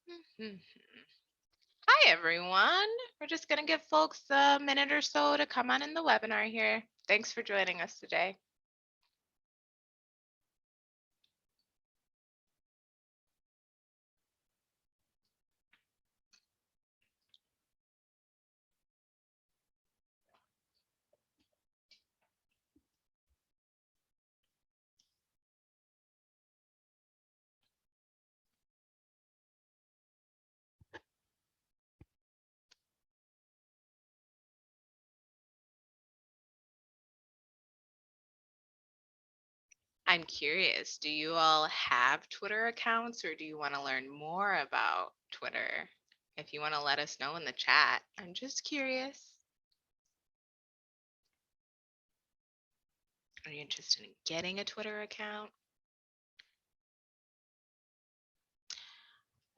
Mhm. Hi, everyone. We're just going to give folks a minute or so to come on in the webinar here. Thanks for joining us today. I'm curious, do you all have Twitter accounts or do you want to learn more about Twitter? If you want to let us know in the chat, I'm just curious. Are you interested in getting a Twitter account?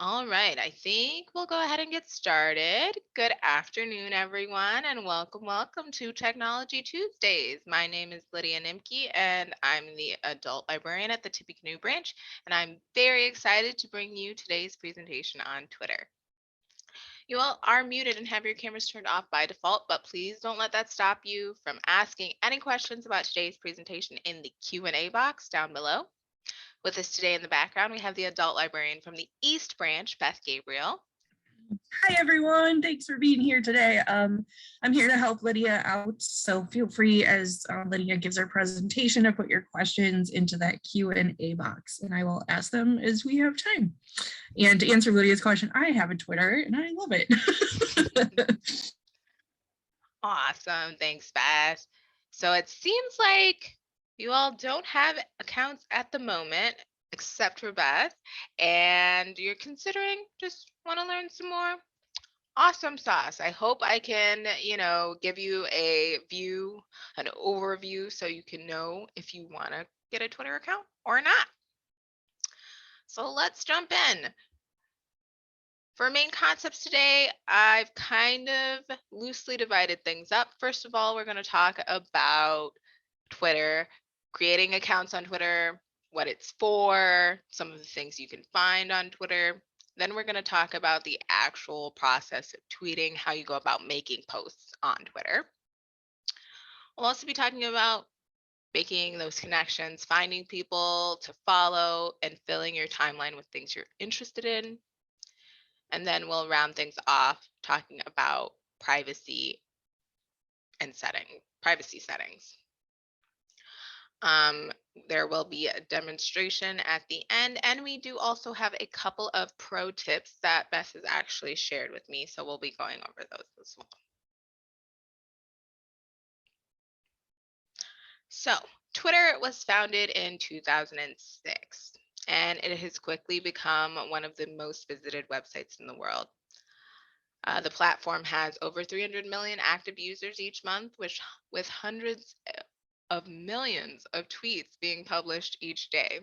All right, I think we'll go ahead and get started. Good afternoon, everyone, and welcome to Technology Tuesdays. My name is Lydia Nimke, and I'm the adult librarian at the Tippecanoe branch, and I'm very excited to bring you today's presentation on Twitter. You all are muted and have your cameras turned off by default, but please don't let that stop you from asking any questions about today's presentation in the Q&A box down below. With us today in the background, we have the adult librarian from the East Branch, Beth Gabriel. Hi, everyone. Thanks for being here today. I'm here to help Lydia out, so feel free as Lydia gives her presentation to put your questions into that Q&A box, and I will ask them as we have time. And to answer Lydia's question, I have a Twitter, and I love it. Awesome. Thanks, Beth. So it seems like you all don't have accounts at the moment, except for Beth, and you're considering just want to learn some more. Awesome sauce. I hope I can, give you a view, an overview, so you can know if you want to get a Twitter account or not. So let's jump in. For main concepts today, I've kind of loosely divided things up. First of all, we're going to talk about Twitter, creating accounts on Twitter, what it's for, some of the things you can find on Twitter. Then we're going to talk about the actual process of tweeting, how you go about making posts on Twitter. We'll also be talking about making those connections, finding people to follow, and filling your timeline with things you're interested in. And then we'll round things off talking about privacy settings. There will be a demonstration at the end, and we do also have a couple of pro tips that Beth has actually shared with me, so we'll be going over those as well. So, Twitter was founded in 2006, and it has quickly become one of the most visited websites in the world. The platform has over 300 million active users each month, with hundreds of millions of tweets being published each day.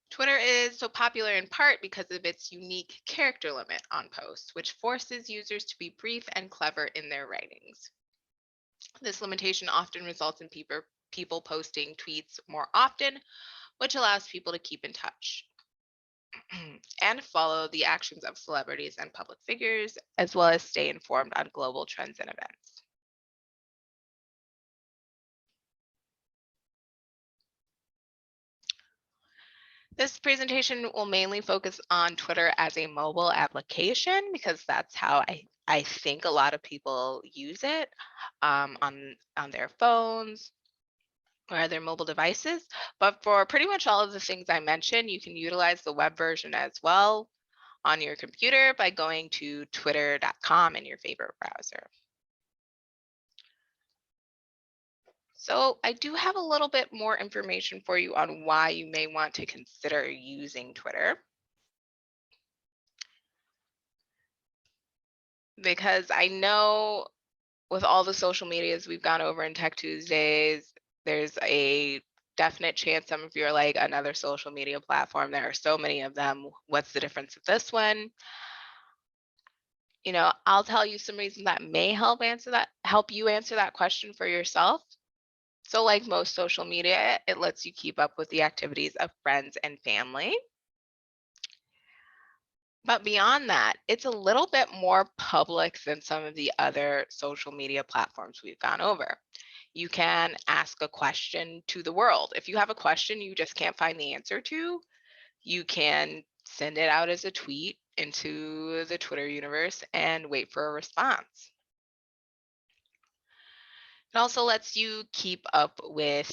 Twitter is so popular in part because of its unique character limit on posts, which forces users to be brief and clever in their writings. This limitation often results in people posting tweets more often, which allows people to keep in touch and follow the actions of celebrities and public figures, as well as stay informed on global trends and events. This presentation will mainly focus on Twitter as a mobile application because that's how I think a lot of people use it on their phones or their mobile devices. But for pretty much all of the things I mentioned, you can utilize the web version as well on your computer by going to twitter.com in your favorite browser. So I do have a little bit more information for you on why you may want to consider using Twitter. Because I know with all the social medias we've gone over in Tech Tuesdays, there's a definite chance some of you are like, another social media platform. There are so many of them. What's the difference with this one? I'll tell you some reasons that may help you answer that question for yourself. So like most social media, it lets you keep up with the activities of friends and family. But beyond that, it's a little bit more public than some of the other social media platforms we've gone over. You can ask a question to the world. If you have a question you just can't find the answer to, you can send it out as a tweet into the Twitter universe and wait for a response. It also lets you keep up with,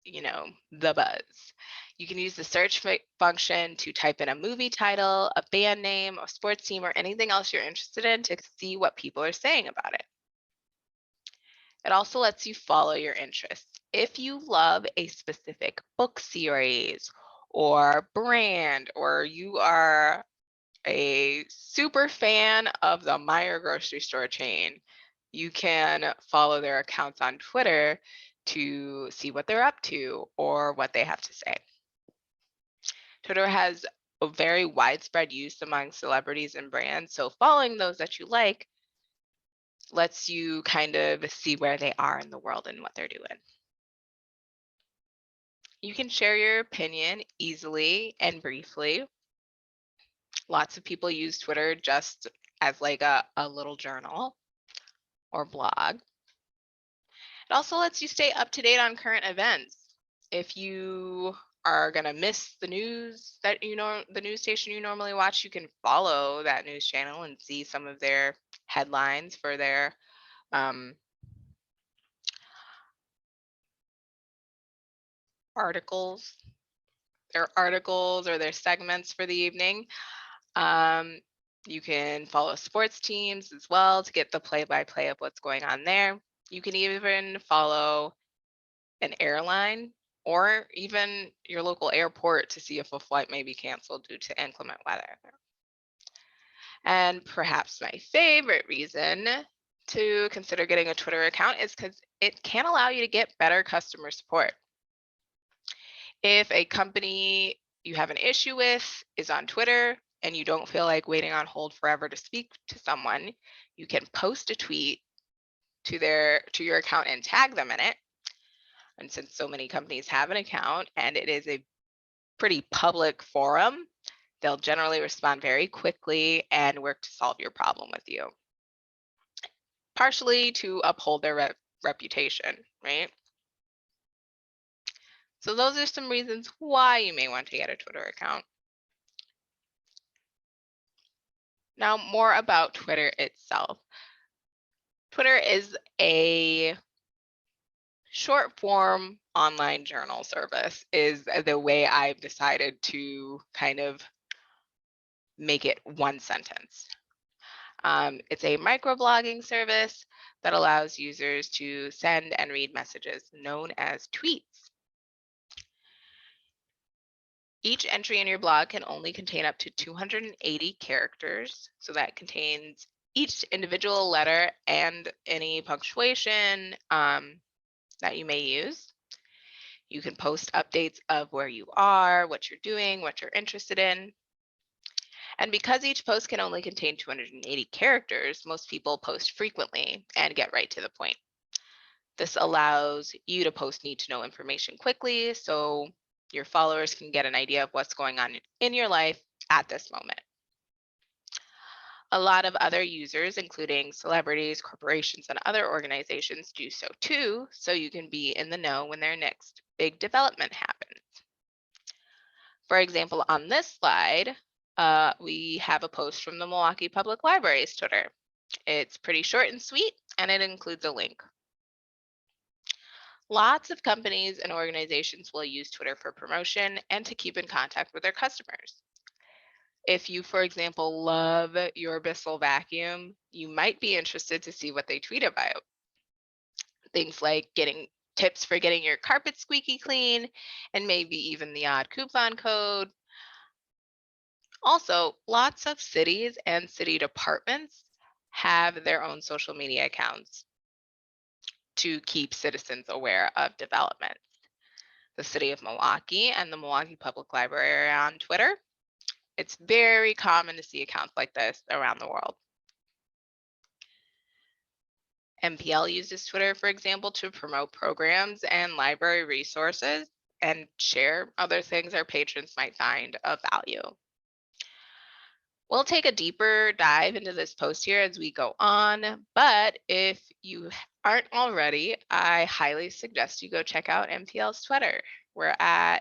the buzz. You can use the search function to type in a movie title, a band name, a sports team, or anything else you're interested in to see what people are saying about it. It also lets you follow your interests. If you love a specific book series or brand, or you are a super fan of the Meyer grocery store chain, you can follow their accounts on Twitter to see what they're up to or what they have to say. Twitter has a very widespread use among celebrities and brands, so following those that you like lets you kind of see where they are in the world and what they're doing. You can share your opinion easily and briefly. Lots of people use Twitter just as like a little journal or blog. It also lets you stay up to date on current events. If you are going to miss the news that the news station you normally watch, you can follow that news channel and see some of their headlines for their articles, or their segments for the evening. You can follow sports teams as well to get the play-by-play of what's going on there. You can even follow an airline or even your local airport to see if a flight may be canceled due to inclement weather. And perhaps my favorite reason to consider getting a Twitter account is because it can allow you to get better customer support. If a company you have an issue with is on Twitter and you don't feel like waiting on hold forever to speak to someone, you can post a tweet to your account and tag them in it. And since so many companies have an account and it is a pretty public forum, they'll generally respond very quickly and work to solve your problem with you, partially to uphold their reputation, right? So those are some reasons why you may want to get a Twitter account. Now, more about Twitter itself. Twitter is a short form online journal service, is the way I've decided to kind of make it one sentence. It's a microblogging service that allows users to send and read messages known as tweets. Each entry in your blog can only contain up to 280 characters, so that contains each individual letter and any punctuation that you may use. You can post updates of where you are, what you're doing, what you're interested in. And because each post can only contain 280 characters, most people post frequently and get right to the point. This allows you to post need-to-know information quickly so your followers can get an idea of what's going on in your life at this moment. A lot of other users, including celebrities, corporations, and other organizations, do so too, so you can be in the know when their next big development happens. For example, on this slide, we have a post from the Milwaukee Public Library's Twitter. It's pretty short and sweet, and it includes a link. Lots of companies and organizations will use Twitter for promotion and to keep in contact with their customers. If you, for example, love your Bissell vacuum, you might be interested to see what they tweet about. Things like getting tips for getting your carpet squeaky clean, and maybe even the odd coupon code. Also, lots of cities and city departments have their own social media accounts to keep citizens aware of developments. The city of Milwaukee and the Milwaukee Public Library are on Twitter. It's very common to see accounts like this around the world. MPL uses Twitter, for example, to promote programs and library resources and share other things our patrons might find of value. We'll take a deeper dive into this post here as we go on, but if you aren't already, I highly suggest you go check out MPL's Twitter. We're at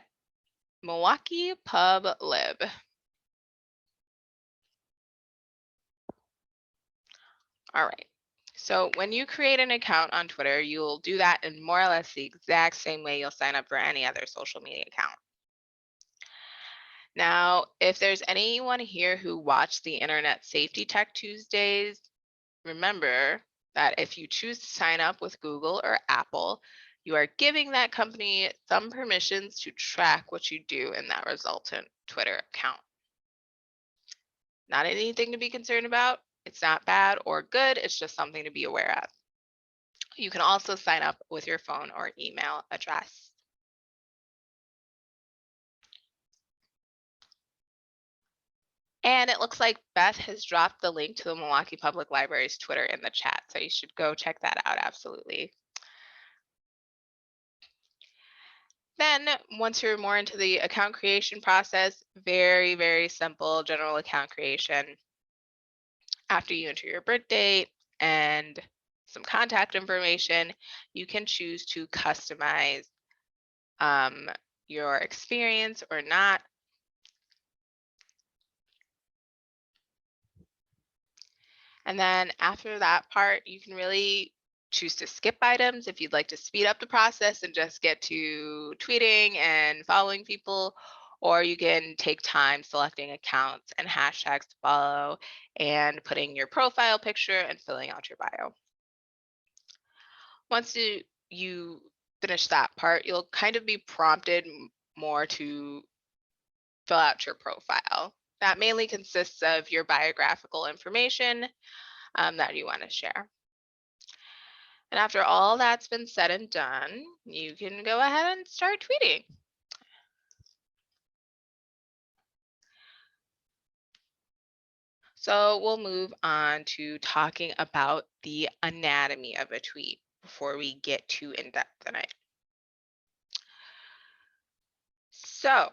Milwaukee Pub Lib. All right. So when you create an account on Twitter, you'll do that in more or less the exact same way you'll sign up for any other social media account. Now, if there's anyone here who watched the Internet Safety Tech Tuesdays, remember that if you choose to sign up with Google or Apple, you are giving that company some permissions to track what you do in that resultant Twitter account. Not anything to be concerned about. It's not bad or good. It's just something to be aware of. You can also sign up with your phone or email address. And it looks like Beth has dropped the link to the Milwaukee Public Library's Twitter in the chat, so you should go check that out, absolutely. Then once you're more into the account creation process, very, very simple general account creation. After you enter your birth date and some contact information, you can choose to customize your experience or not. And then after that part, you can really choose to skip items if you'd like to speed up the process and just get to tweeting and following people, or you can take time selecting accounts and hashtags to follow and putting your profile picture and filling out your bio. Once you finish that part, you'll kind of be prompted more to fill out your profile. That mainly consists of your biographical information that you want to share. And after all that's been said and done, you can go ahead and start tweeting. So we'll move on to talking about the anatomy of a tweet before we get too in-depth in it. So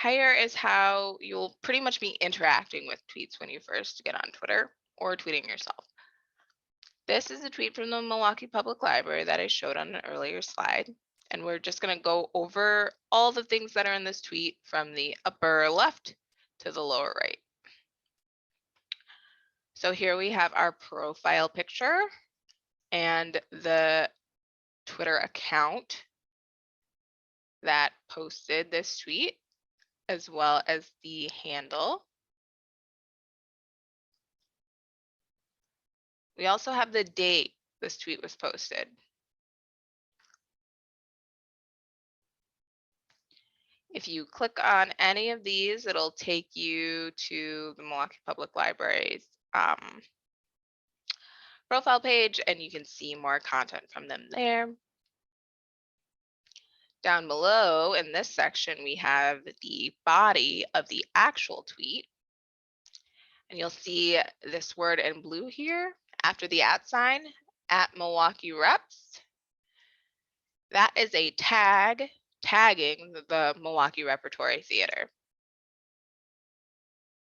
here is how you'll pretty much be interacting with tweets when you first get on Twitter or tweeting yourself. This is a tweet from the Milwaukee Public Library that I showed on an earlier slide. And we're just going to go over all the things that are in this tweet from the upper left to the lower right. So here we have our profile picture and the Twitter account that posted this tweet, as well as the handle. We also have the date this tweet was posted. If you click on any of these, it'll take you to the Milwaukee Public Library's profile page, and you can see more content from them there. Down below in this section, we have the body of the actual tweet. And you'll see this word in blue here after the @ sign, at Milwaukee Reps. That is a tag tagging the Milwaukee Repertory Theater.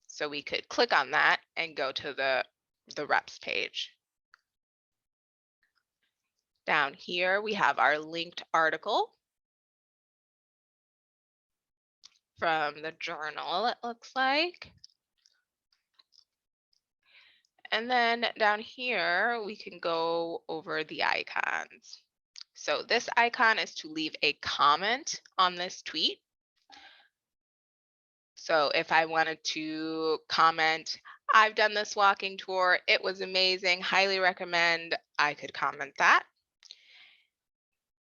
So we could click on that and go to the reps page. Down here, we have our linked article from the journal, it looks like. And then down here, we can go over the icons. So this icon is to leave a comment on this tweet. So if I wanted to comment, I've done this walking tour, it was amazing, highly recommend, I could comment that.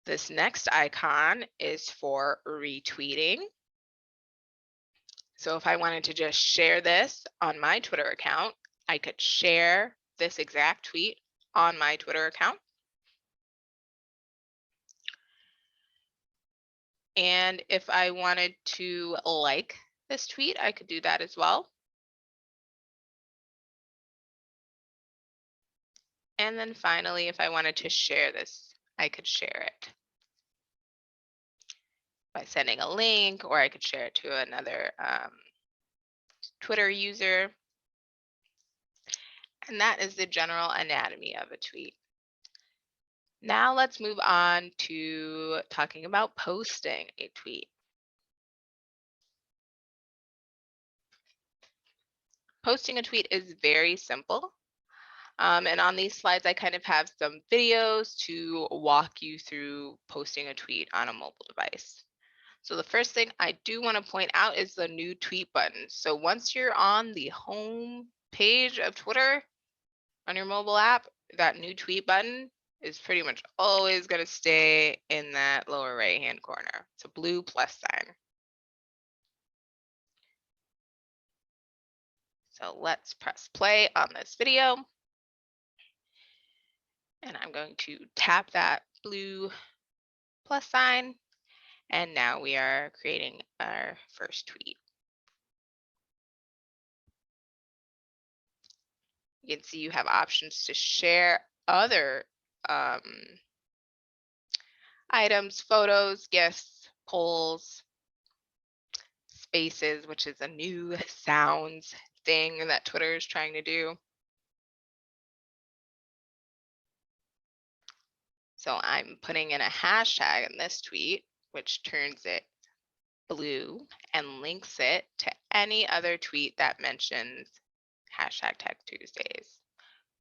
This next icon is for retweeting. So if I wanted to just share this on my Twitter account, I could share this exact tweet on my Twitter account. And if I wanted to like this tweet, I could do that as well. And then finally, if I wanted to share this, I could share it by sending a link, or I could share it to another Twitter user. And that is the general anatomy of a tweet. Now let's move on to talking about posting a tweet. Posting a tweet is very simple. And on these slides, I kind of have some videos to walk you through posting a tweet on a mobile device. So the first thing I do want to point out is the new tweet button. So once you're on the home page of Twitter on your mobile app, that new tweet button is pretty much always going to stay in that lower right-hand corner. It's a blue plus sign. So let's press play on this video. And I'm going to tap that blue plus sign. And now we are creating our first tweet. You can see you have options to share other items, photos, GIFs, polls, spaces, which is a new sounds thing that Twitter is trying to do. So I'm putting in a hashtag in this tweet, which turns it blue and links it to any other tweet that mentions hashtag Tech Tuesdays.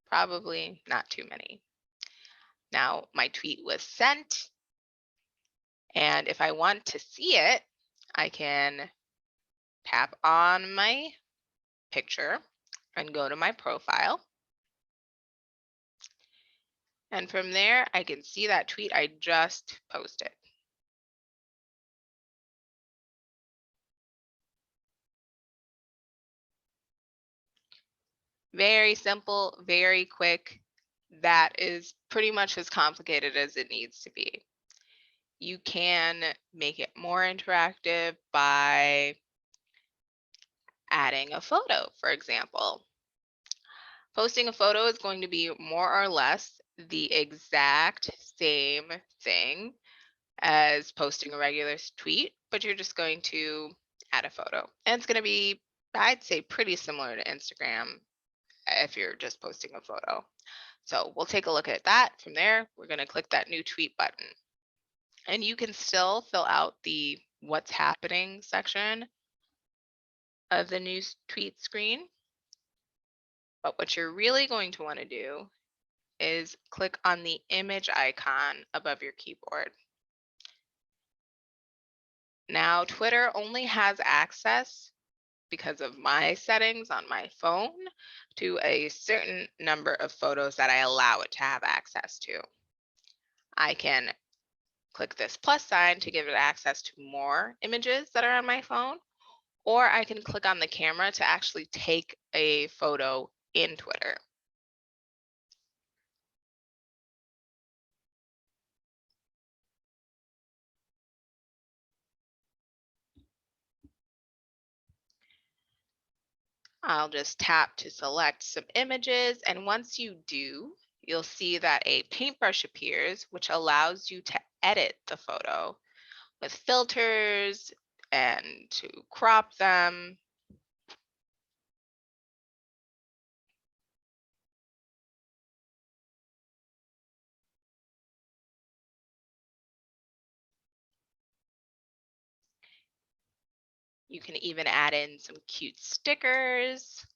Probably not too many. Now my tweet was sent, and if I want to see it, I can tap on my picture and go to my profile. And from there, I can see that tweet I just posted. Very simple, very quick. That is pretty much as complicated as it needs to be. You can make it more interactive by adding a photo, for example. Posting a photo is going to be more or less the exact same thing as posting a regular tweet, but you're just going to add a photo. And it's going to be, I'd say, pretty similar to Instagram if you're just posting a photo. So we'll take a look at that. From there, we're going to click that new tweet button. And you can still fill out the what's happening section of the new tweet screen. But what you're really going to want to do is click on the image icon above your keyboard. Now, Twitter only has access, because of my settings on my phone, to a certain number of photos that I allow it to have access to. I can click this plus sign to give it access to more images that are on my phone, or I can click on the camera to actually take a photo in Twitter. I'll just tap to select some images, and once you do, you'll see that a paintbrush appears, which allows you to edit the photo with filters and to crop them. You can even add in some cute stickers.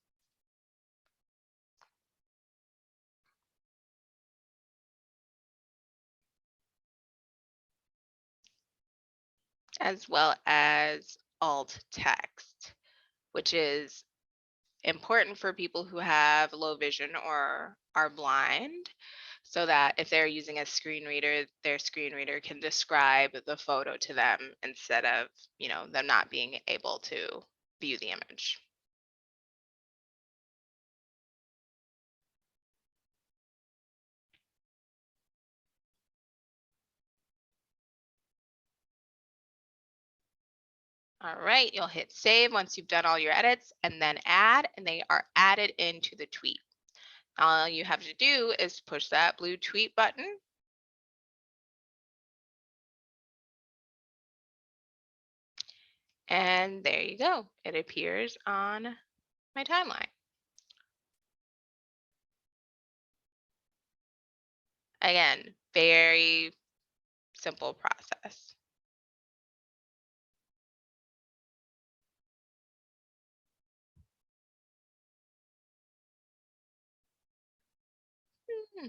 As well as alt text, which is important for people who have low vision or are blind, so that if they're using a screen reader, their screen reader can describe the photo to them instead of, them not being able to view the image. All right, you'll hit save once you've done all your edits, and then add, and they are added into the tweet. All you have to do is push that blue tweet button. And there you go. It appears on my timeline. Again, very simple process. Hmm.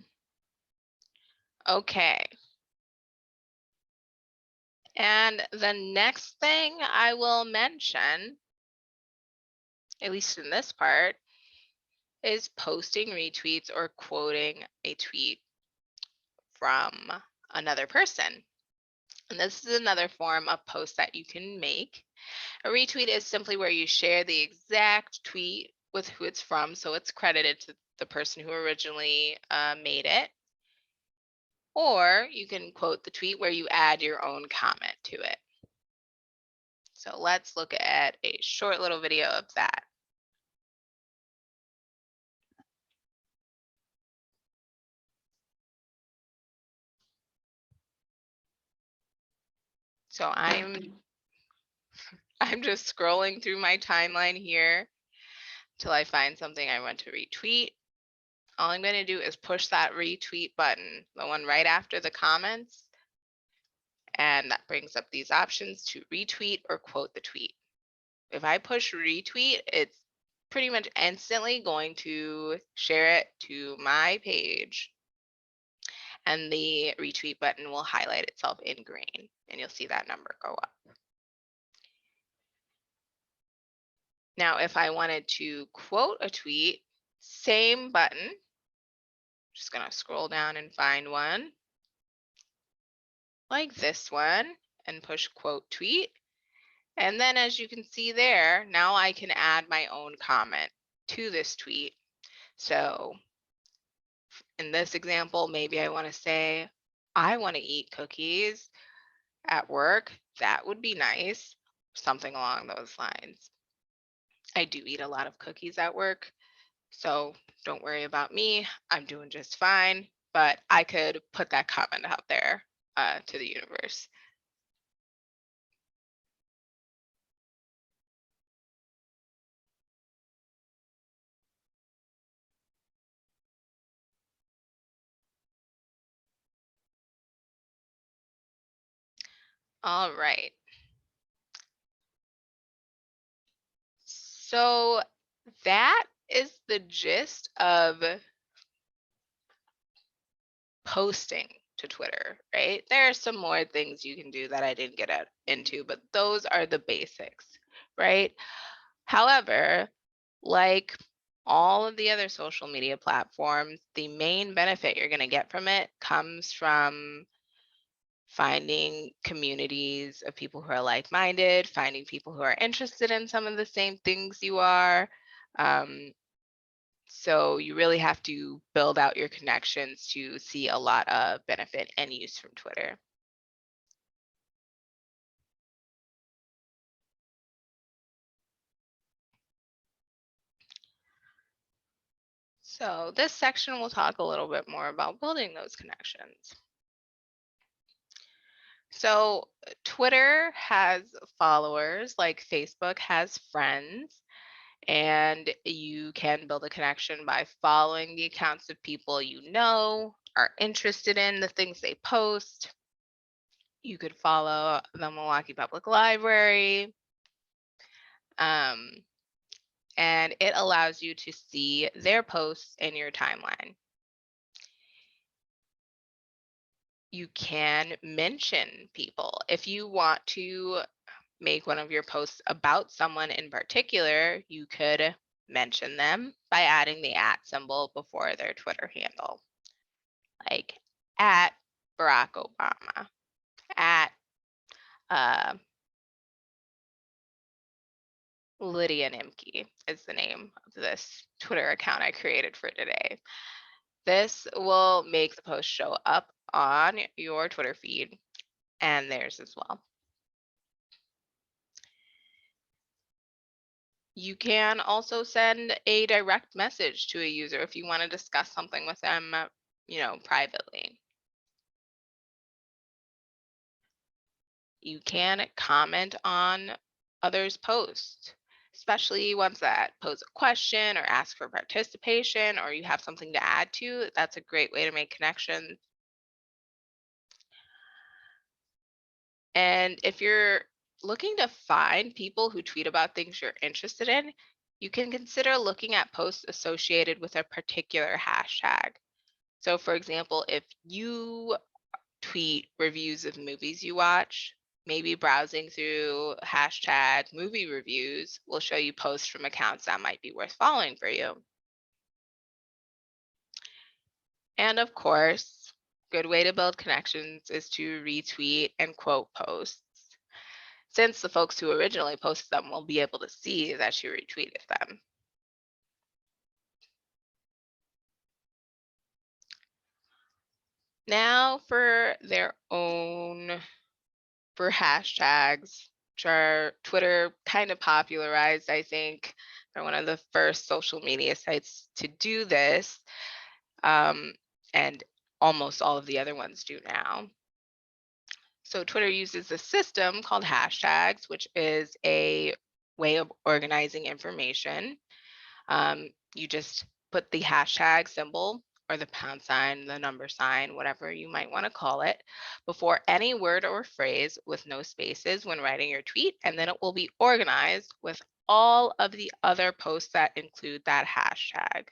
Okay. And the next thing I will mention, at least in this part, is posting retweets or quoting a tweet from another person. And this is another form of post that you can make. A retweet is simply where you share the exact tweet with who it's from, so it's credited to the person who originally made it. Or you can quote the tweet where you add your own comment to it. So let's look at a short little video of that. So I'm just scrolling through my timeline here till I find something I want to retweet. All I'm going to do is push that retweet button, the one right after the comments, and that brings up these options to retweet or quote the tweet. If I push retweet, it's pretty much instantly going to share it to my page, and the retweet button will highlight itself in green, and you'll see that number go up. Now, if I wanted to quote a tweet, same button, just gonna scroll down and find one like this one and push quote tweet. And then as you can see there, now I can add my own comment to this tweet. So in this example, maybe I want to say, I want to eat cookies at work. That would be nice. Something along those lines. I do eat a lot of cookies at work, so don't worry about me. I'm doing just fine. But I could put that comment out there to the universe. All right. So that is the gist of posting to Twitter, right? There are some more things you can do that I didn't get into, but those are the basics, right? However, like all of the other social media platforms, the main benefit you're going to get from it comes from finding communities of people who are like-minded, finding people who are interested in some of the same things you are. So you really have to build out your connections to see a lot of benefit and use from Twitter. So this section will talk a little bit more about building those connections. So Twitter has followers like Facebook has friends, and you can build a connection by following the accounts of people you know are interested in the things they post. You could follow the Milwaukee Public Library, and it allows you to see their posts in your timeline. You can mention people. If you want to make one of your posts about someone in particular, you could mention them by adding the @ symbol before their Twitter handle, like at Barack Obama, at Lydia Nimke is the name of this Twitter account I created for today. This will make the post show up on your Twitter feed and theirs as well. You can also send a direct message to a user if you want to discuss something with them, privately. You can comment on others' posts. especially ones that pose a question or ask for participation or you have something to add to. That's a great way to make connections. And if you're looking to find people who tweet about things you're interested in, you can consider looking at posts associated with a particular hashtag. So, for example, if you tweet reviews of movies you watch, maybe browsing through hashtag movie reviews will show you posts from accounts that might be worth following for you. And of course, good way to build connections is to retweet and quote posts, since the folks who originally posted them will be able to see that you retweeted them. Now for hashtags, which are Twitter kind of popularized, I think. They're one of the first social media sites to do this, and almost all of the other ones do now. So Twitter uses a system called hashtags, which is a way of organizing information. You just put the hashtag symbol or the pound sign, the number sign, whatever you might want to call it, before any word or phrase with no spaces when writing your tweet, and then it will be organized with all of the other posts that include that hashtag.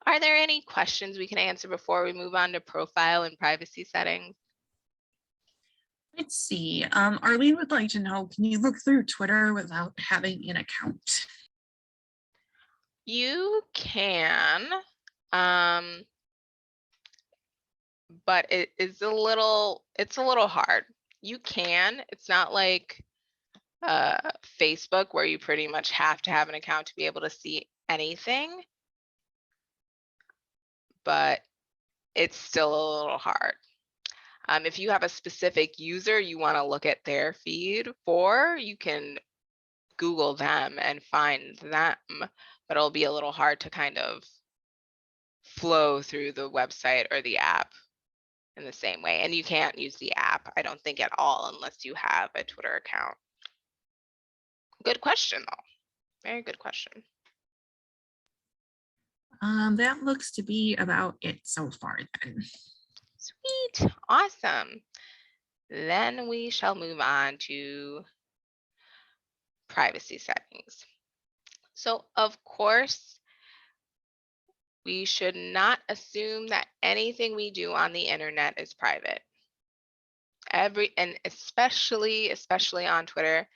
Are there any questions we can answer before we move on to profile and privacy settings? Let's see. Arlene would like to know, can you look through Twitter without having an account? You can, but it's a little hard. You can. It's not like Facebook where you pretty much have to have an account to be able to see anything, but it's still a little hard. If you have a specific user you want to look at their feed for, you can Google them and find them, but it'll be a little hard to kind of flow through the website or the app in the same way. And you can't use the app, I don't think, at all unless you have a Twitter account. Good question, though. Very good question. That looks to be about it so far then. Sweet. Awesome. Then we shall move on to privacy settings. So, of course, we should not assume that anything we do on the internet is private. And especially on Twitter,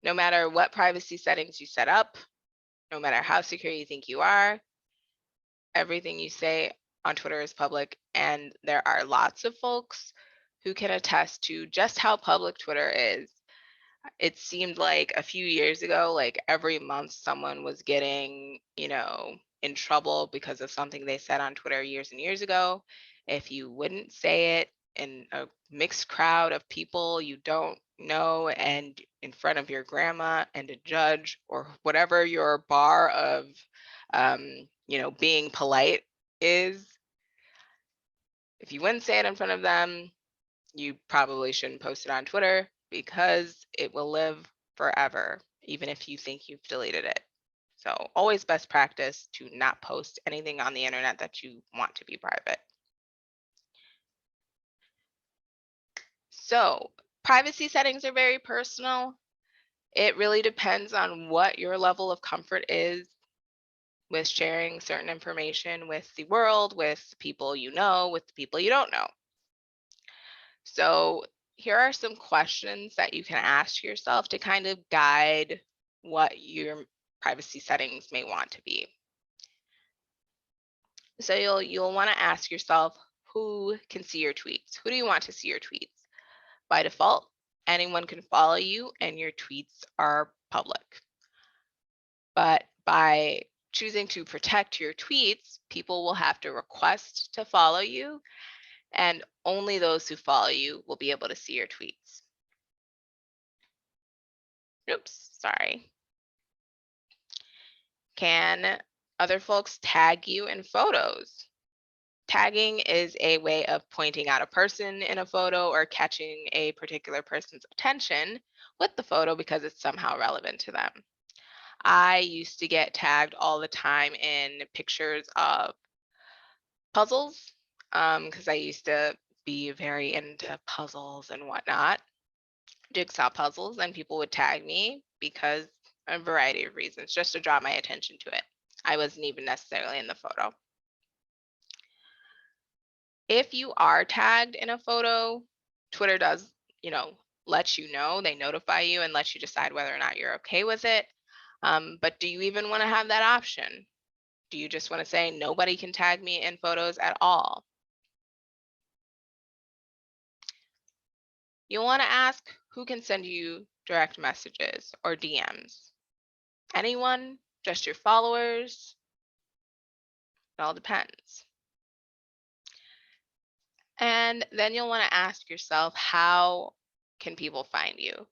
no matter what privacy settings you set up, no matter how secure you think you are, everything you say on Twitter is public. And there are lots of folks who can attest to just how public Twitter is. It seemed like a few years ago, like every month someone was getting, in trouble because of something they said on Twitter years and years ago. If you wouldn't say it in a mixed crowd of people you don't know and in front of your grandma and a judge or whatever your bar of, being polite is, if you wouldn't say it in front of them, you probably shouldn't post it on Twitter because it will live forever, even if you think you've deleted it. So always best practice to not post anything on the internet that you want to be private. So privacy settings are very personal. It really depends on what your level of comfort is with sharing certain information with the world, with people you know, with people you don't know. So here are some questions that you can ask yourself to kind of guide what your privacy settings may want to be. So you'll want to ask yourself, who can see your tweets? Who do you want to see your tweets? By default, anyone can follow you and your tweets are public. But by choosing to protect your tweets, people will have to request to follow you, and only those who follow you will be able to see your tweets. Oops, sorry. Can other folks tag you in photos? Tagging is a way of pointing out a person in a photo or catching a particular person's attention with the photo because it's somehow relevant to them. I used to get tagged all the time in pictures of puzzles because I used to be very into puzzles and whatnot, jigsaw puzzles, and people would tag me because a variety of reasons, just to draw my attention to it. I wasn't even necessarily in the photo. If you are tagged in a photo, Twitter does, let you know, they notify you and let you decide whether or not you're okay with it. But do you even want to have that option? Do you just want to say nobody can tag me in photos at all? You'll want to ask who can send you direct messages or DMs. Anyone? Just your followers? It all depends. And then you'll want to ask yourself, how can people find you?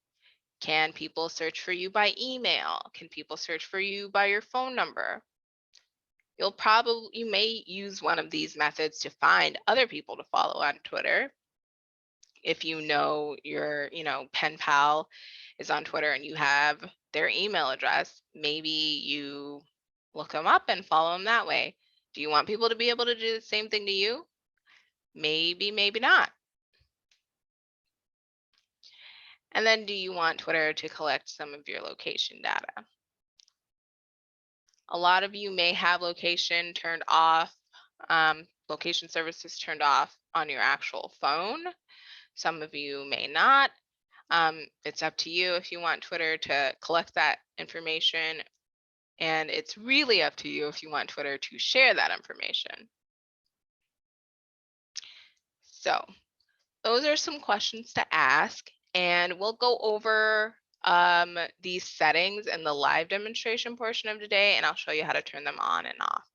Can people search for you by email? Can people search for you by your phone number? You may use one of these methods to find other people to follow on Twitter. If you know your, pen pal is on Twitter and you have their email address, maybe you look them up and follow them that way. Do you want people to be able to do the same thing to you? Maybe, maybe not. And then do you want Twitter to collect some of your location data? A lot of you may have location turned off, location services turned off on your actual phone. Some of you may not. It's up to you if you want Twitter to collect that information. And it's really up to you if you want Twitter to share that information. So those are some questions to ask, and we'll go over these settings in the live demonstration portion of today, and I'll show you how to turn them on and off.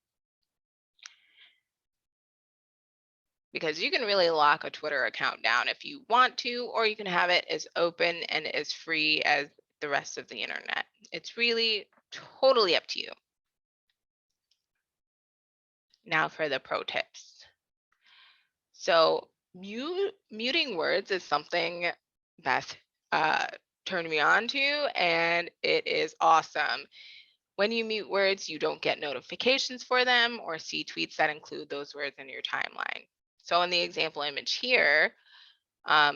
Because you can really lock a Twitter account down if you want to, or you can have it as open and as free as the rest of the internet. It's really totally up to you. Now for the pro tips. So muting words is something Beth turned me on to, and it is awesome. When you mute words, you don't get notifications for them or see tweets that include those words in your timeline. So in the example image here,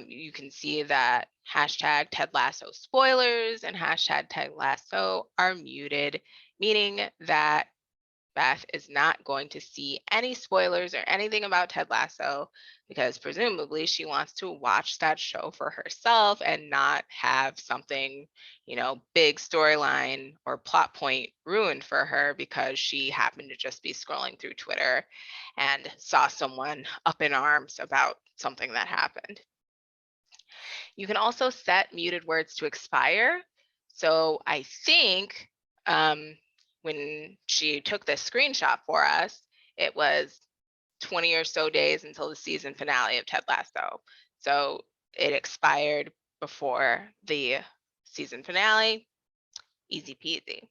you can see that hashtag Ted Lasso spoilers and hashtag Ted Lasso are muted, meaning that Beth is not going to see any spoilers or anything about Ted Lasso because presumably she wants to watch that show for herself and not have something, big storyline or plot point ruined for her because she happened to just be scrolling through Twitter and saw someone up in arms about something that happened. You can also set muted words to expire. So I think when she took this screenshot for us, it was 20 or so days until the season finale of Ted Lasso. So it expired before the season finale. Easy peasy.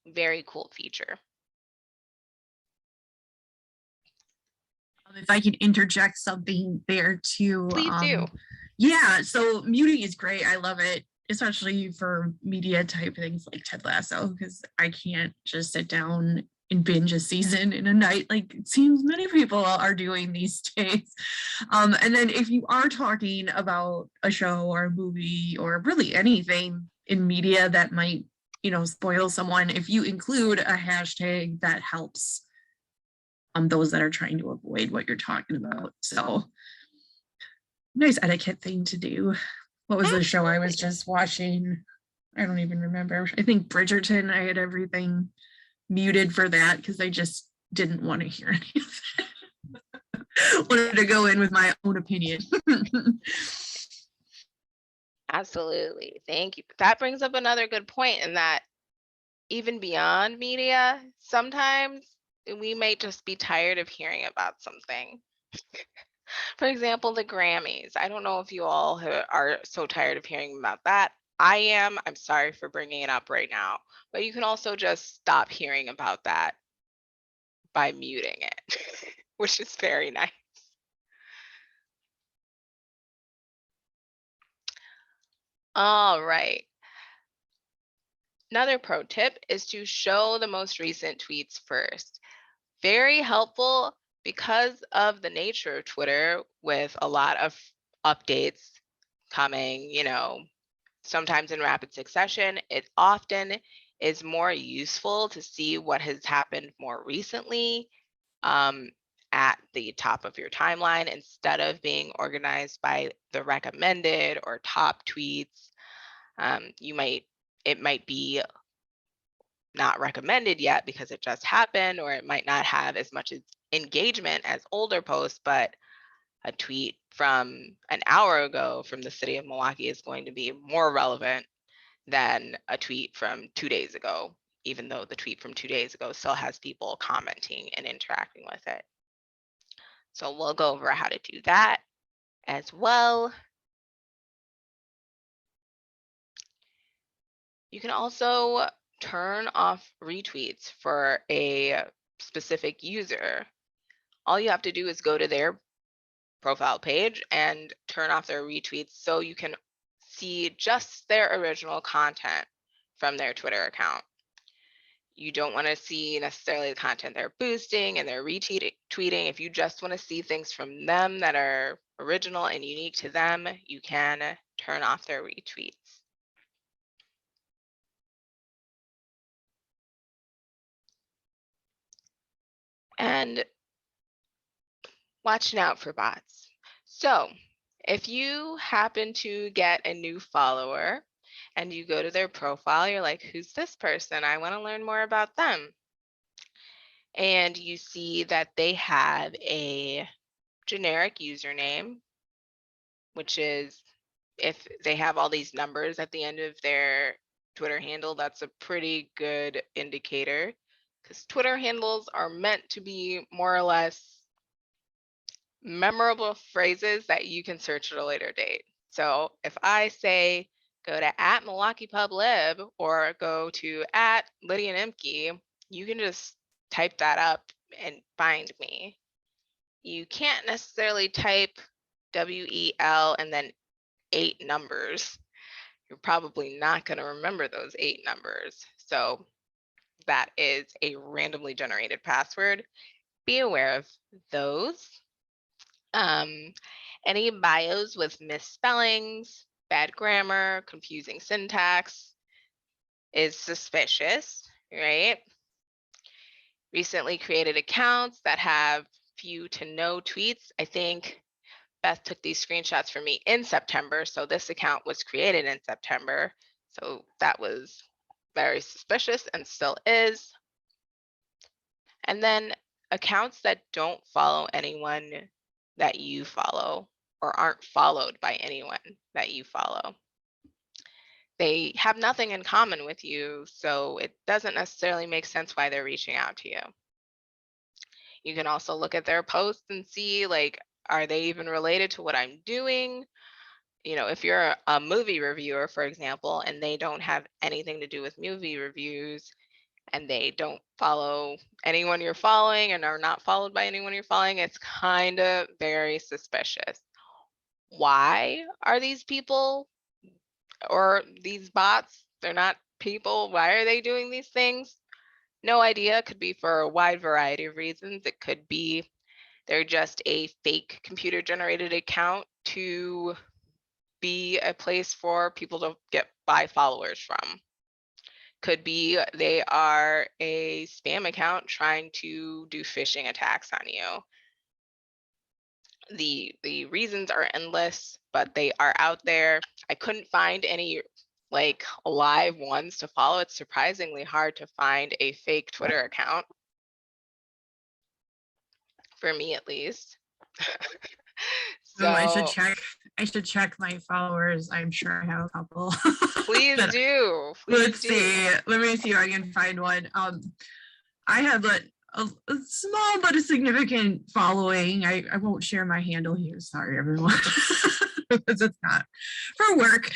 Very cool feature. If I can interject something there too. Please do. Yeah, so muting is great. I love it, especially for media type things like Ted Lasso, because I can't just sit down and binge a season in a night like it seems many people are doing these days. And then if you are talking about a show or a movie or really anything in media that might, spoil someone, if you include a hashtag, that helps those that are trying to avoid what you're talking about. So nice etiquette thing to do. What was the show I was just watching? I don't even remember. I think Bridgerton. I had everything muted for that because I just didn't want to hear any of it. Wanted to go in with my own opinion. Absolutely. Thank you. That brings up another good point in that even beyond media, sometimes we might just be tired of hearing about something. For example, the Grammys. I don't know if you all are so tired of hearing about that. I am. I'm sorry for bringing it up right now. But you can also just stop hearing about that by muting it. which is very nice. All right. Another pro tip is to show the most recent tweets first. Very helpful because of the nature of Twitter, with a lot of updates coming, sometimes in rapid succession. It often is more useful to see what has happened more recently at the top of your timeline, instead of being organized by the recommended or top tweets. It might be not recommended yet because it just happened, or it might not have as much engagement as older posts, but a tweet from an hour ago from the city of Milwaukee is going to be more relevant than a tweet from 2 days ago, even though the tweet from 2 days ago still has people commenting and interacting with it. So we'll go over how to do that as well. You can also turn off retweets for a specific user. All you have to do is go to their profile page and turn off their retweets so you can see just their original content from their Twitter account. You don't want to see necessarily the content they're boosting and they're retweeting. If you just want to see things from them that are original and unique to them, you can turn off their retweets. And watching out for bots. So if you happen to get a new follower and you go to their profile, you're like, who's this person? I want to learn more about them. And you see that they have a generic username, which is, if they have all these numbers at the end of their Twitter handle, that's a pretty good indicator, because Twitter handles are meant to be more or less memorable phrases that you can search at a later date. So if I say go to @MilwaukeePubLib or go to @Lydia Nimke, you can just type that up and find me. You can't necessarily type WEL and then 8 numbers. You're probably not going to remember those 8 numbers. So that is a randomly generated password. Be aware of those. Any bios with misspellings, bad grammar, confusing syntax is suspicious, right? Recently created accounts that have few to no tweets. I think Beth took these screenshots for me in September, so this account was created in September. So that was very suspicious and still is. And then accounts that don't follow anyone that you follow or aren't followed by anyone that you follow. They have nothing in common with you, so it doesn't necessarily make sense why they're reaching out to you. You can also look at their posts and see, like, are they even related to what I'm doing? If you're a movie reviewer, for example, and they don't have anything to do with movie reviews, and they don't follow anyone you're following and are not followed by anyone you're following, it's kind of very suspicious. Why are these people or these bots, they're not people, why are they doing these things? No idea. Could be for a wide variety of reasons. It could be they're just a fake computer generated account to be a place for people to buy followers from. Could be they are a spam account trying to do phishing attacks on you. The reasons are endless, but they are out there. I couldn't find any live ones to follow. It's surprisingly hard to find a fake Twitter account, for me at least. So I should check my followers. I'm sure I have a couple. please do. Let's see. Let me see if I can find one. I have a small but a significant following. I won't share my handle here. Sorry, everyone. Because it's not for work.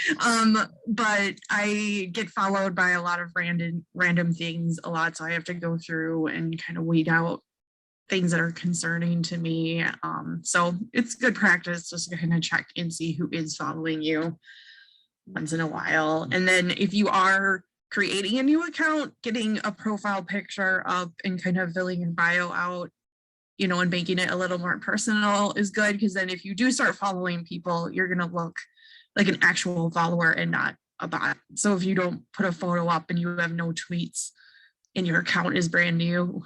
But I get followed by a lot of random things a lot. So I have to go through and kind of weed out things that are concerning to me. So it's good practice just to kind of check and see who is following you once in a while. And then if you are creating a new account, getting a profile picture up and kind of filling your bio out, you know, and making it a little more personal is good, because then if you do start following people, you're going to look like an actual follower and not a bot. So if you don't put a photo up and you have no tweets and your account is brand new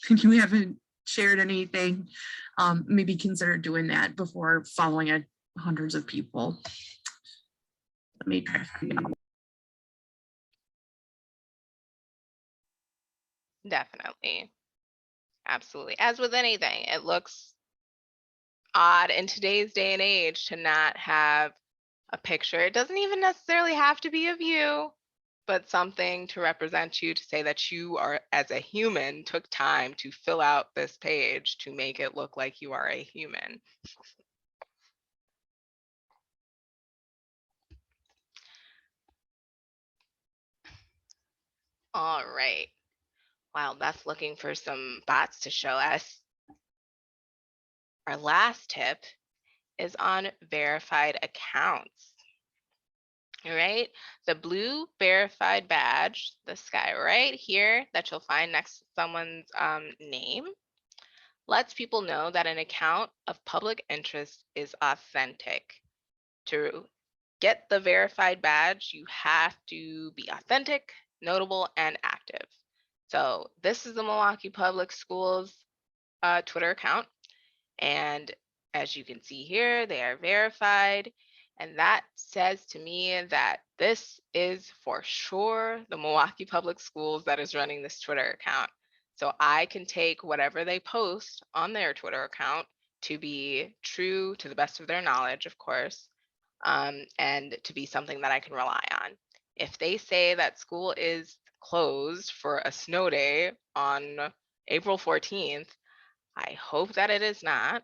and you haven't shared anything, maybe consider doing that before following hundreds of people. Let me try to find out. Definitely. Absolutely. As with anything, it looks odd in today's day and age to not have a picture. It doesn't even necessarily have to be of you, but something to represent you, to say that you are, as a human, took time to fill out this page to make it look like you are a human. All right. Wow, that's looking for some bots to show us. Our last tip is on verified accounts. All right, the blue verified badge, this guy right here that you'll find next to someone's name, lets people know that an account of public interest is authentic. To get the verified badge, you have to be authentic, notable, and active. So this is the Milwaukee Public Schools Twitter account. And as you can see here, they are verified. And that says to me that this is for sure the Milwaukee Public Schools that is running this Twitter account. So I can take whatever they post on their Twitter account to be true to the best of their knowledge, of course, and to be something that I can rely on. If they say that school is closed for a snow day on April 14th, I hope that it is not.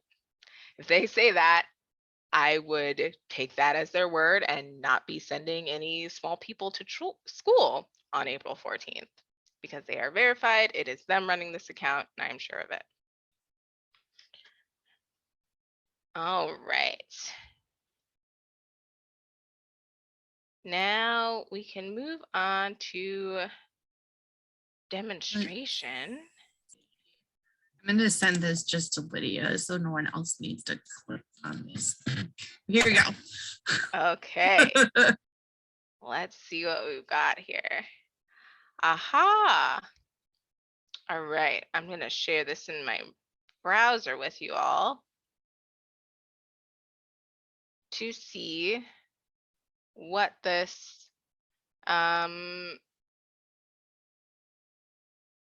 If they say that, I would take that as their word and not be sending any small people to school on April 14th, because they are verified. It is them running this account, and I'm sure of it. All right. Now we can move on to demonstration. I'm going to send this just to Lydia so no one else needs to click on this. Here we go. Okay. Let's see what we've got here. Aha. All right. I'm going to share this in my browser with you all to see what this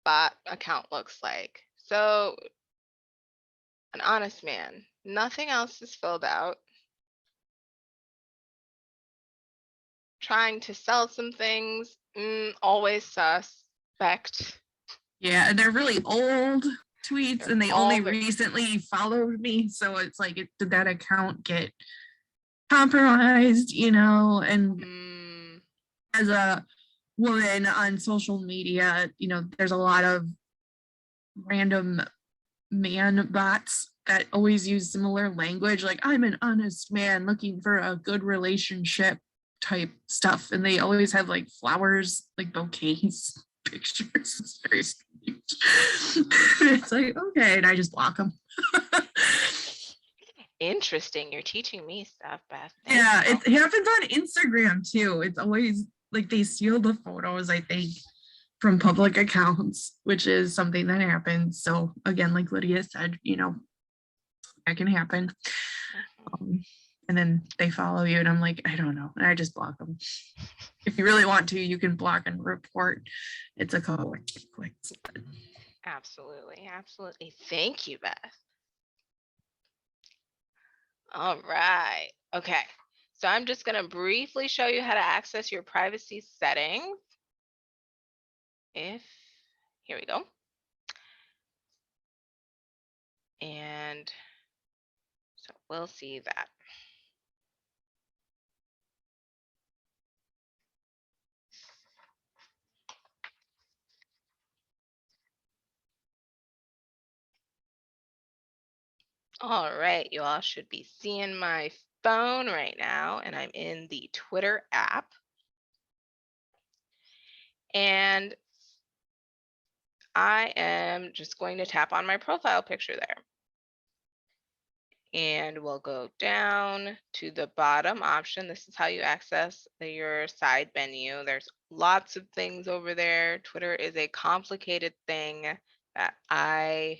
bot account looks like. So, an honest man, nothing else is filled out. Trying to sell some things, always suspect. Yeah, and they're really old tweets, and they only recently followed me. So it's like, did that account get compromised, you know? And as a woman on social media, you know, there's a lot of random man bots that always use similar language, like I'm an honest man looking for a good relationship type stuff, and they always have like flowers, like bouquets pictures. It's very strange. It's like, okay, and I just block them. Interesting. You're teaching me stuff, Beth. Yeah, it happens on Instagram too. It's always like they steal the photos, I think, from public accounts, which is something that happens. So again, like Lydia said, you know, that can happen. And then they follow you and I'm like, I don't know. And I just block them. If you really want to, you can block and report. It's a couple of clicks. Absolutely. Absolutely. Thank you, Beth. All right. Okay. So I'm just going to briefly show you how to access your privacy settings. Here we go. And so we'll see that. All right, you all should be seeing my phone right now, and I'm in the Twitter app. And I am just going to tap on my profile picture there. And we'll go down to the bottom option. This is how you access your side menu. There's lots of things over there. Twitter is a complicated thing that I,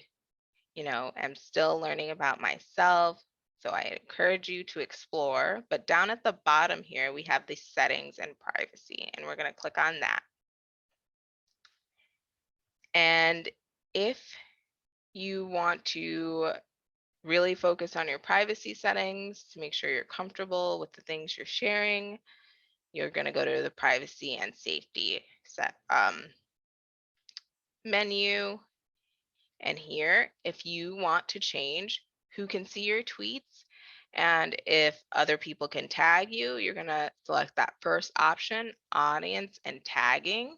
am still learning about myself. So I encourage you to explore. But down at the bottom here, we have the settings and privacy, and we're going to click on that. And if you want to really focus on your privacy settings to make sure you're comfortable with the things you're sharing, you're going to go to the privacy and safety menu. And here, if you want to change who can see your tweets and if other people can tag you, you're going to select that first option, audience and tagging.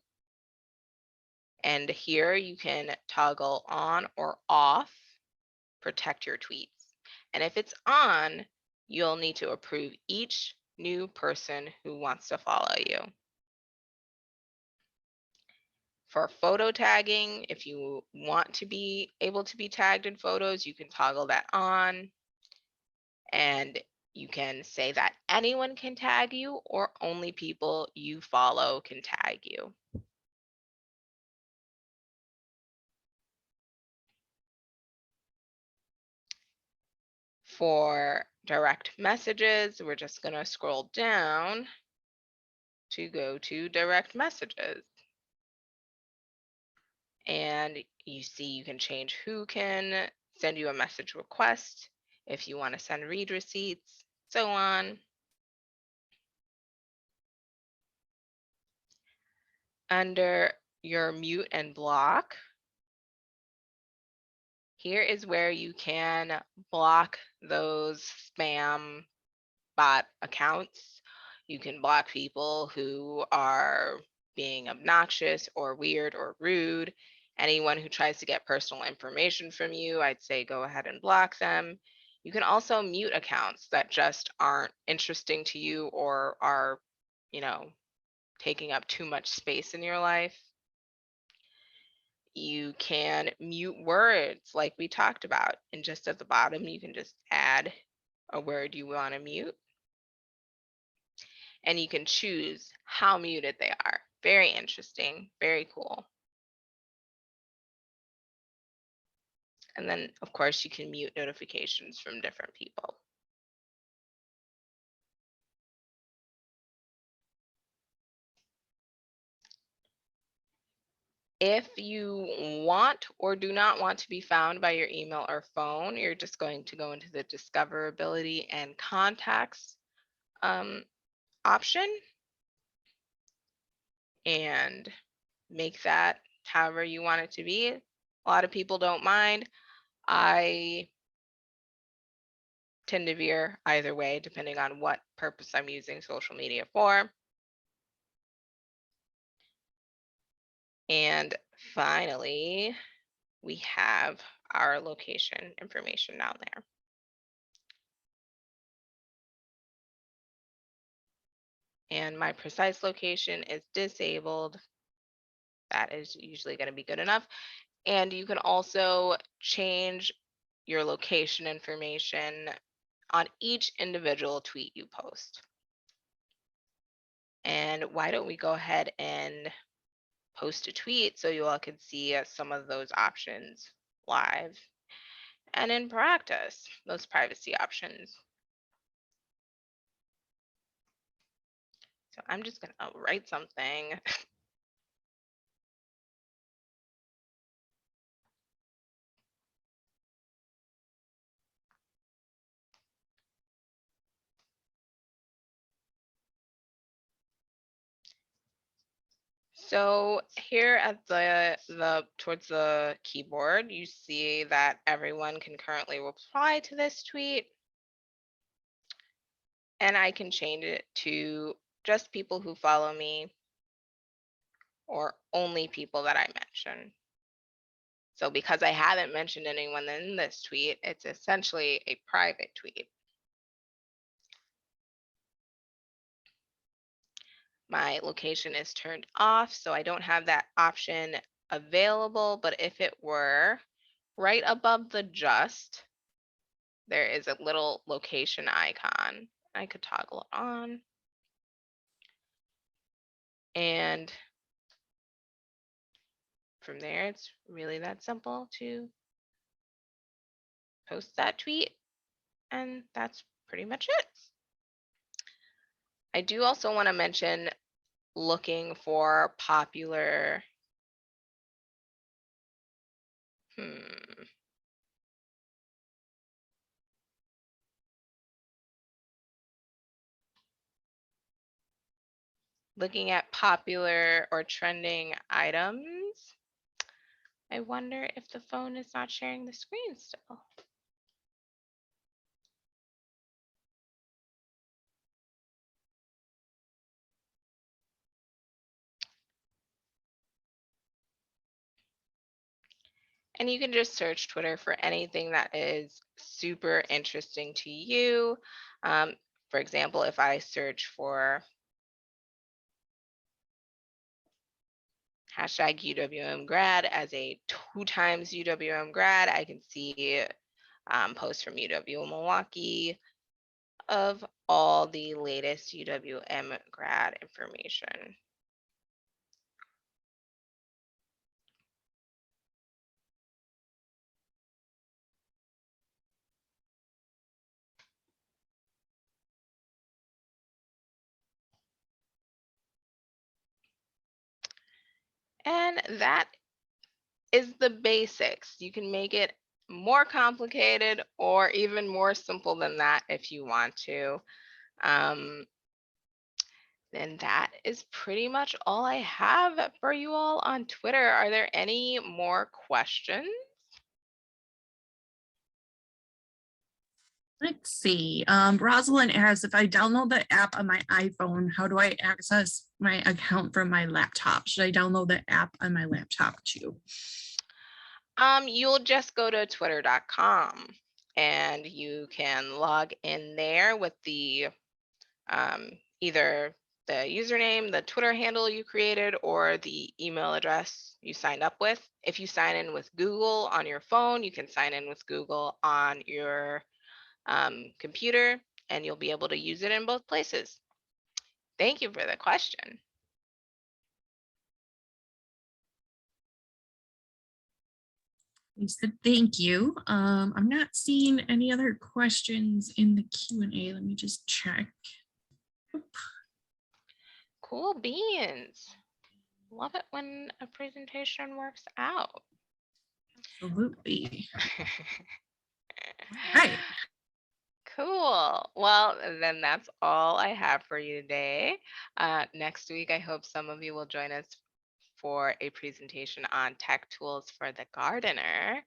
And here you can toggle on or off protect your tweets. And if it's on, you'll need to approve each new person who wants to follow you. For photo tagging, if you want to be able to be tagged in photos, you can toggle that on. And you can say that anyone can tag you or only people you follow can tag you. For direct messages, we're just going to scroll down to go to direct messages. And you see you can change who can send you a message request, if you want to send read receipts, so on. Under your mute and block, here is where you can block those spam bot accounts. You can block people who are being obnoxious or weird or rude. Anyone who tries to get personal information from you, I'd say go ahead and block them. You can also mute accounts that just aren't interesting to you or are, taking up too much space in your life. You can mute words like we talked about. And just at the bottom, you can just add a word you want to mute. And you can choose how muted they are. Very interesting, very cool. And then, of course, you can mute notifications from different people. If you want or do not want to be found by your email or phone, you're just going to go into the discoverability and contacts option and make that however you want it to be. A lot of people don't mind. I tend to veer either way, depending on what purpose I'm using social media for. And finally, we have our location information down there. And my precise location is disabled. That is usually going to be good enough. And you can also change your location information on each individual tweet you post. And why don't we go ahead and post a tweet so you all can see some of those options live and in practice, those privacy options. So I'm just going to write something. So here at the towards the keyboard, you see that everyone can currently reply to this tweet. And I can change it to just people who follow me or only people that I mention. So because I haven't mentioned anyone in this tweet, it's essentially a private tweet. My location is turned off, so I don't have that option available, but if it were right above the just, there is a little location icon. I could toggle it on. And from there, it's really that simple to post that tweet. And that's pretty much it. I do also want to mention looking for popular, looking at popular or trending items. I wonder if the phone is not sharing the screen still. And you can just search Twitter for anything that is super interesting to you. For example, if I search for hashtag UWM grad as a 2 times UWM grad, I can see posts from UW Milwaukee of all the latest UWM grad information. And that is the basics. You can make it more complicated or even more simple than that if you want to. And that is pretty much all I have for you all on Twitter. Are there any more questions? Let's see. Rosalind asks, if I download the app on my iPhone, how do I access my account from my laptop? Should I download the app on my laptop too? You'll just go to twitter.com and you can log in there with the either the username, the Twitter handle you created, or the email address you signed up with. If you sign in with Google on your phone, you can sign in with Google on your computer, and you'll be able to use it in both places. Thank you for the question. Lisa, thank you. I'm not seeing any other questions in the Q&A. Let me just check. Cool beans. Love it when a presentation works out. Absolutely. All right. Cool. Well, then that's all I have for you today. Next week, I hope some of you will join us for a presentation on tech tools for the gardener.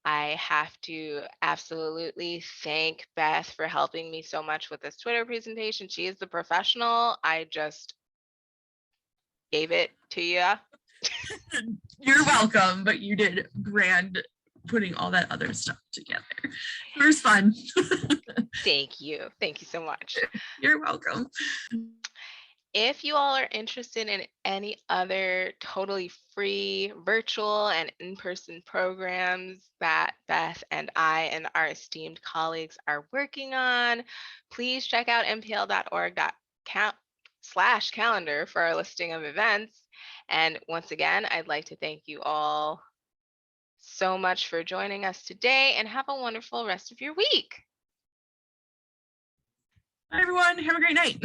I have to absolutely thank Beth for helping me so much with this Twitter presentation. She is the professional. I just gave it to you. You're welcome, but you did grand putting all that other stuff together. It was fun. Thank you. Thank you so much. You're welcome. If you all are interested in any other totally free virtual and in-person programs that Beth and I and our esteemed colleagues are working on, please check out mpl.org/calendar for our listing of events. And once again, I'd like to thank you all so much for joining us today, and have a wonderful rest of your week. Bye, everyone. Have a great night.